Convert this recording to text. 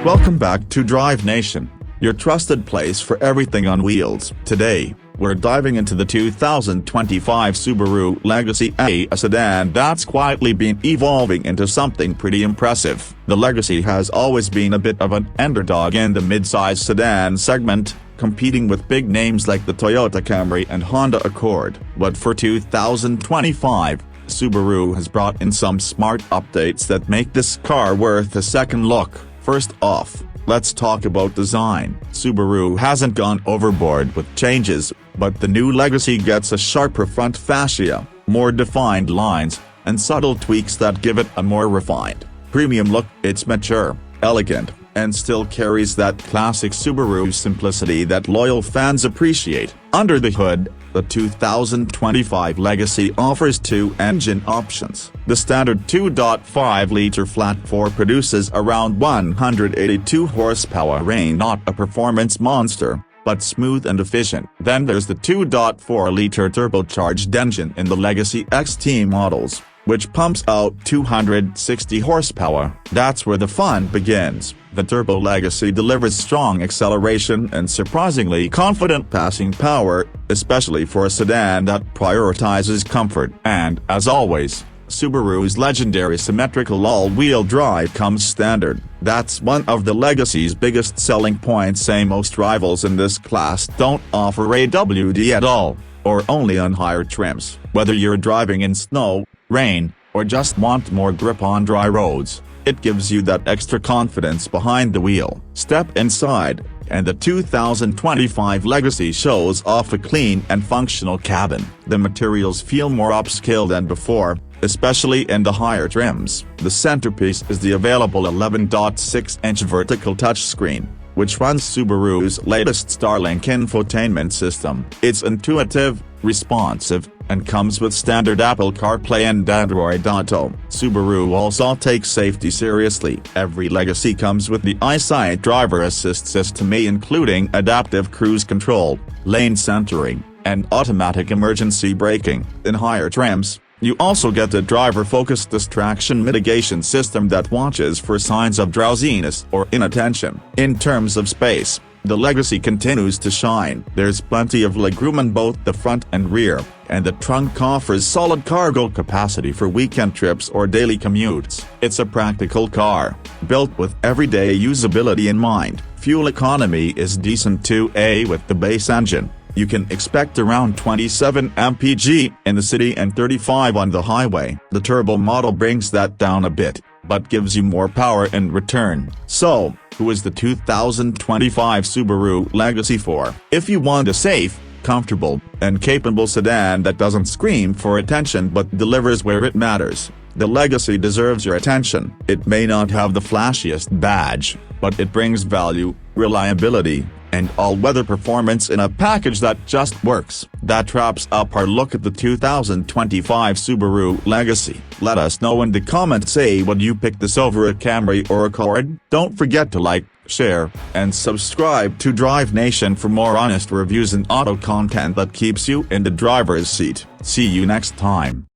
Welcome back to Drive Nation, your trusted place for everything on wheels. Today, we're diving into the 2025 Subaru Legacy, a sedan that's quietly been evolving into something pretty impressive. The Legacy has always been a bit of an underdog in the mid-size sedan segment, competing with big names like the Toyota Camry and Honda Accord. But for 2025, Subaru has brought in some smart updates that make this car worth a second look. First off, let's talk about design. Subaru hasn't gone overboard with changes, but the new Legacy gets a sharper front fascia, more defined lines, and subtle tweaks that give it a more refined, premium look. It's mature, elegant, and still carries that classic Subaru simplicity that loyal fans appreciate. Under the hood, the 2025 Legacy offers two engine options. The standard 2.5-liter flat-4 produces around 182 horsepower, not a performance monster, but smooth and efficient. Then there's the 2.4-liter turbocharged engine in the Legacy XT models, which pumps out 260 horsepower. That's where the fun begins. The Turbo Legacy delivers strong acceleration and surprisingly confident passing power, especially for a sedan that prioritizes comfort. And, as always, Subaru's legendary symmetrical all-wheel drive comes standard. That's one of the Legacy's biggest selling points. Most rivals in this class don't offer AWD at all, or only on higher trims. Whether you're driving in snow, rain, or just want more grip on dry roads, it gives you that extra confidence behind the wheel. Step inside, and the 2025 Legacy shows off a clean and functional cabin. The materials feel more upscale than before, especially in the higher trims. The centerpiece is the available 11.6-inch vertical touchscreen, which runs Subaru's latest Starlink infotainment system. It's intuitive, responsive, and comes with standard Apple CarPlay and Android Auto. Subaru also takes safety seriously. Every Legacy comes with the EyeSight driver assist system, including adaptive cruise control, lane centering, and automatic emergency braking. In higher trims, you also get a driver-focused distraction mitigation system that watches for signs of drowsiness or inattention. In terms of space, the Legacy continues to shine. There's plenty of legroom in both the front and rear, and the trunk offers solid cargo capacity for weekend trips or daily commutes. It's a practical car, built with everyday usability in mind. Fuel economy is decent too. With the base engine, you can expect around 27 mpg in the city and 35 on the highway. The turbo model brings that down a bit, but gives you more power in return. So, who is the 2025 Subaru Legacy for? If you want a safe, comfortable, and capable sedan that doesn't scream for attention but delivers where it matters, the Legacy deserves your attention. It may not have the flashiest badge, but it brings value, reliability, and all-weather performance in a package that just works. That wraps up our look at the 2025 Subaru Legacy. Let us know in the comments. Say, would you pick this over a Camry or Accord? Don't forget to like, share, and subscribe to Drive Nation for more honest reviews and auto content that keeps you in the driver's seat. See you next time.